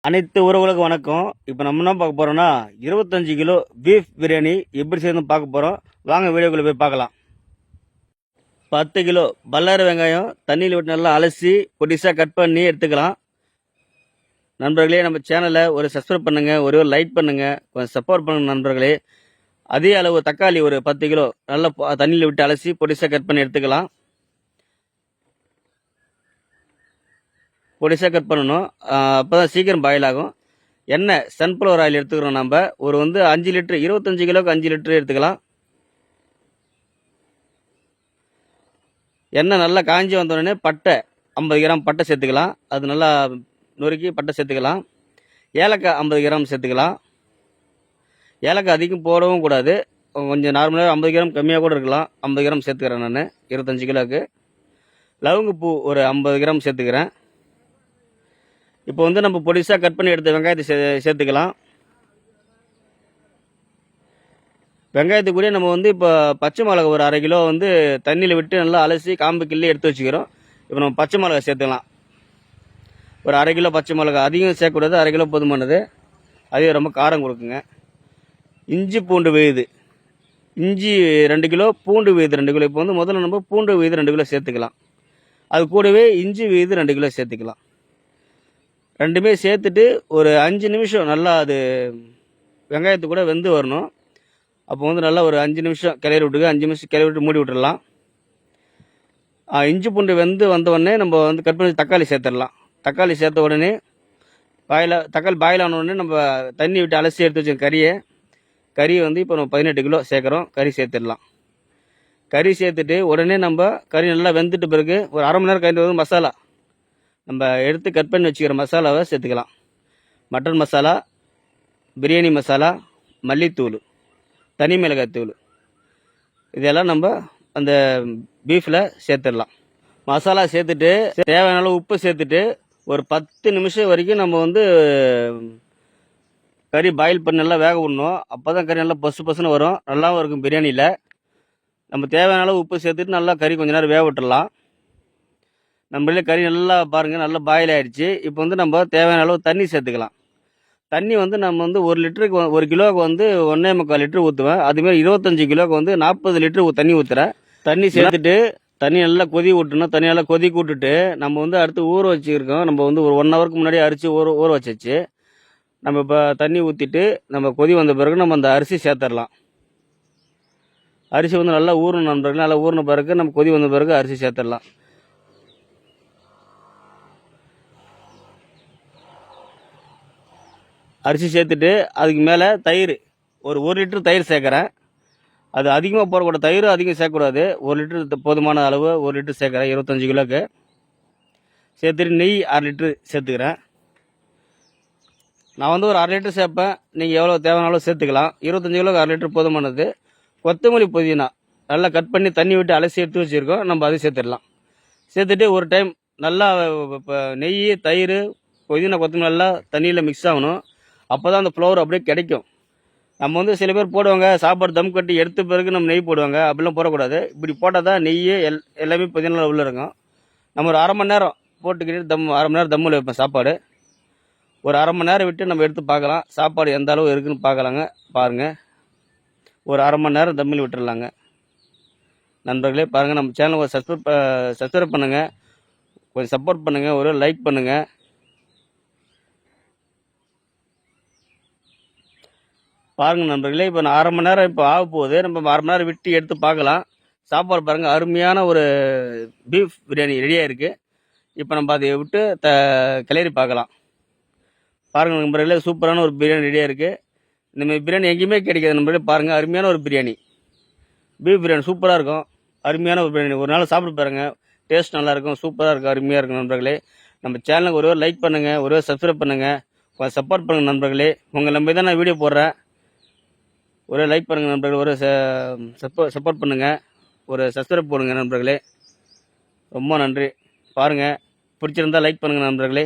அனைத்து உறவுகளுக்கும் வணக்கம். இப்போ நம்ம என்ன பார்க்க போறோம்னா 25 கிலோ பீஃப் பிரியாணி எப்படி செய்யணும் பார்க்க போறோம். வாங்க வீடியோக்குள்ள போய் பார்க்கலாம். 10 கிலோ பல்லாரி வெங்காயம் தண்ணியில் விட்டு நல்லா அலசி பொடிசாக கட் பண்ணி எடுத்துக்கலாம். நண்பர்களே, நம்ம சேனலை ஒரு சப்ஸ்கிரைப் பண்ணுங்க, ஒரு லைக் பண்ணுங்க, கொஞ்சம் சப்போர்ட் பண்ணுங்க நண்பர்களே. அதே அளவு தக்காளி ஒரு 10 கிலோ நல்லா தண்ணியில் விட்டு அலசி பொடிசாக கட் பண்ணி எடுத்துக்கலாம். பொடிசாக கட் பண்ணணும், அப்போ தான் சீக்கிரம் பாயில் ஆகும். எண்ணெய் சன்ஃப்ளவர் ஆயில் எடுத்துக்கிறோம். நம்ம ஒரு 5 லிட்டரு 25 கிலோக்கு 5 லிட்டரு எடுத்துக்கலாம். எண்ணெய் நல்லா காஞ்சி வந்தோடனே பட்டை 50 கிராம் பட்டை சேர்த்துக்கலாம். அது நல்லா நொறுக்கி பட்டை சேர்த்துக்கலாம். ஏலக்காய் 50 கிராம் சேர்த்துக்கலாம். ஏலக்காய் அதிகம் போடவும் கூடாது, கொஞ்சம் நார்மலாக 50 கிராம் கம்மியாக கூட இருக்கலாம். 50 கிராம் சேர்த்துக்கிறேன் நான் 25 கிலோவுக்கு. லவங்கப்பூ ஒரு 50 கிராம் சேர்த்துக்கிறேன். இப்போ நம்ம பொடிசாக கட் பண்ணி எடுத்த வெங்காயத்தை சேர்த்துக்கலாம். வெங்காயத்துக்கு கூட நம்ம இப்போ பச்சை மிளகா ஒரு அரை கிலோ தண்ணியில் விட்டு நல்லா அலசி காம்பு கிள்ளி எடுத்து வச்சுக்கிறோம். இப்போ நம்ம பச்சை மிளகா சேர்த்துக்கலாம். ஒரு அரை கிலோ பச்சை மிளகா, அதிகம் சேர்க்கக்கூடாது, அரை கிலோ போதுமானது. அதே ரொம்ப காரம் கொடுக்குங்க. இஞ்சி பூண்டு விழுது, இஞ்சி 2 கிலோ, பூண்டு விழுது 2 கிலோ. இப்போ முதல்ல நம்ம பூண்டு விழுது 2 கிலோ சேர்த்துக்கலாம். அது கூடவே இஞ்சி விழுது 2 கிலோ சேர்த்துக்கலாம். ரெண்டுமே சேர்த்துட்டு ஒரு 5 நிமிஷம் நல்லா அது வெங்காயத்து கூட வெந்து வரணும். அப்போ நல்லா ஒரு 5 நிமிஷம் கிளறி விட்டுங்க. 5 நிமிஷம் கிளறி விட்டு மூடி விட்டுடலாம். இஞ்சி பூண்டு வெந்து வந்த உடனே நம்ம கட் பண்ணி தக்காளி சேர்த்துடலாம். தக்காளி சேர்த்த உடனே தக்காளி பாயில் ஆன உடனே நம்ம தண்ணி விட்டு அலசி எடுத்து வச்ச கறியை இப்போ நம்ம 18 கிலோ சேர்க்குறோம். கறி சேர்த்துடலாம். கறி சேர்த்துட்டு உடனே நம்ம கறி நல்லா வெந்துட்டு பிறகு ஒரு அரை மணி நேரம் கறி மசாலா நம்ம எடுத்து கட் பண்ணி வச்சுக்கிற மசாலாவை சேர்த்துக்கலாம். மட்டன் மசாலா, பிரியாணி மசாலா, மல்லித்தூள், தனி மிளகாய்த்தூள், இதெல்லாம் நம்ம அந்த பீஃபில் சேர்த்துடலாம். மசாலா சேர்த்துட்டு தேவையான அளவு உப்பு சேர்த்துட்டு ஒரு 10 நிமிஷம் வரைக்கும் நம்ம கறி பாயில் பண்ணி நல்லா வேக விடணும். அப்போ தான் கறி நல்லா பசு பசுன்னு வரும், நல்லாவும் இருக்கும் பிரியாணியில். நம்ம தேவையான அளவு உப்பு சேர்த்துட்டு நல்லா கறி கொஞ்ச நேரம் வேக விட்டுடலாம். நம்மளே கறி நல்லா பாருங்கள், நல்லா பாயில் ஆகிடுச்சு. இப்போ நம்ம தேவையான அளவு தண்ணி சேர்த்துக்கலாம். தண்ணி நம்ம 1 லிட்டருக்கு 1 கிலோவுக்கு 1.25 லிட்டர் ஊற்றுவேன். அதுமாதிரி 25 கிலோவுக்கு 40 லிட்டர் தண்ணி ஊற்றுறேன். தண்ணி சேர்த்துட்டு தண்ணி நல்லா கொதி விட்டணும். தண்ணி நல்லா கொதிக்க விட்டுட்டு நம்ம அடுத்து ஊற வச்சுருக்கோம். நம்ம ஒரு 1 ஹவருக்கு முன்னாடி அரிசி ஊற வச்சாச்சு. நம்ம இப்போ தண்ணி ஊற்றிட்டு நம்ம கொதி வந்த பிறகு நம்ம அந்த அரிசி சேர்த்துடலாம். அரிசி நல்லா ஊறணும் நண்பர்கள். நல்லா ஊறின பிறகு நம்ம கொதி வந்த பிறகு அரிசி சேர்த்துடலாம். அரிசி சேர்த்துட்டு அதுக்கு மேலே தயிர் ஒரு 1 லிட்டர் தயிர் சேர்க்குறேன். அது அதிகமாக போடக்கூடாது, தயிர் அதிகம் சேர்க்கக்கூடாது. 1 லிட்டர் போதுமான அளவு 1 லிட்டர் சேர்க்குறேன் 25 கிலோவுக்கு. சேர்த்துட்டு நெய் 1/2 லிட்டரு சேர்த்துக்கிறேன். நான் ஒரு 1/2 லிட்டர் சேர்ப்பேன். நீங்கள் எவ்வளோ தேவையான அளவு சேர்த்துக்கலாம். 25 கிலோவுக்கு 1/2 லிட்டர் போதுமானது. கொத்தமல்லி புதினா நல்லா கட் பண்ணி தண்ணி விட்டு அலசி எடுத்து வச்சுருக்கோம். நம்ம அதை சேர்த்துடலாம். சேர்த்துட்டு ஒரு டைம் நல்லா இப்போ நெய், தயிர், புதினா, கொத்தமல்லி நல்லா தண்ணியில் மிக்ஸ் ஆகணும். அப்போ தான் அந்த ஃப்ளவர் அப்படியே கிடைக்கும். நம்ம சில பேர் போடுவாங்க, சாப்பாடு தம் கட்டி எடுத்த பிறகு நம்ம நெய் போடுவாங்க. அப்படிலாம் போடக்கூடாது. இப்படி போட்டால் தான் நெய் எல்லாமே புதினா உள்ளே இருக்கும். நம்ம ஒரு அரை மணி நேரம் போட்டுக்கிட்டு அரை மணி நேரம் தம்மில் வைப்பேன் சாப்பாடு. ஒரு அரை மணி நேரம் விட்டு நம்ம எடுத்து பார்க்கலாம் சாப்பாடு எந்த அளவு இருக்குதுன்னு பார்க்கலாங்க. பாருங்கள், ஒரு அரை மணி நேரம் தம்மில் விட்டுடலாங்க. நண்பர்களே பாருங்கள், நம்ம சேனலை சப்ஸ்கிரைப் பண்ணுங்கள், கொஞ்சம் சப்போர்ட் பண்ணுங்கள், ஒரு லைக் பண்ணுங்கள். பாருங்கள் நண்பர்களே, இப்போ நான் அரை மணி நேரம் இப்போ ஆக போகுது. நம்ம அரை மணி நேரம் விட்டு எடுத்து பார்க்கலாம். சாப்பாடு பாருங்கள், அருமையான ஒரு பீஃப் பிரியாணி ரெடியாக இருக்குது. இப்போ நம்ம அதை விட்டு கிளறி பார்க்கலாம். பாருங்கள் நண்பர்களே, சூப்பரான ஒரு பிரியாணி ரெடியாக இருக்குது. இந்தமாதிரி பிரியாணி எங்கேயுமே கிடைக்காது நண்பர்களே. பாருங்கள், அருமையான ஒரு பிரியாணி, பீஃப் பிரியாணி சூப்பராக இருக்கும். அருமையான ஒரு பிரியாணி, ஒரு நாள் சாப்பிட்டு பாருங்கள். டேஸ்ட் நல்லாயிருக்கும், சூப்பராக இருக்கும், அருமையாக இருக்கும் நண்பர்களே. நம்ம சேனலுக்கு ஒரே லைக் பண்ணுங்கள், ஒரே சப்ஸ்கிரைப் பண்ணுங்கள், கொஞ்சம் சப்போர்ட் பண்ணுங்கள் நண்பர்களே. உங்கள் நம்பி தான் நான் வீடியோ போடுறேன். ஒரே லைக் பண்ணுங்கள் நண்பர்களே, ஒரு சப்போர்ட் பண்ணுங்கள், ஒரு சப்ஸ்கிரைப் பண்ணுங்கள் நண்பர்களே. ரொம்ப நன்றி. பாருங்கள், பிடிச்சிருந்தால் லைக் பண்ணுங்கள் நண்பர்களே.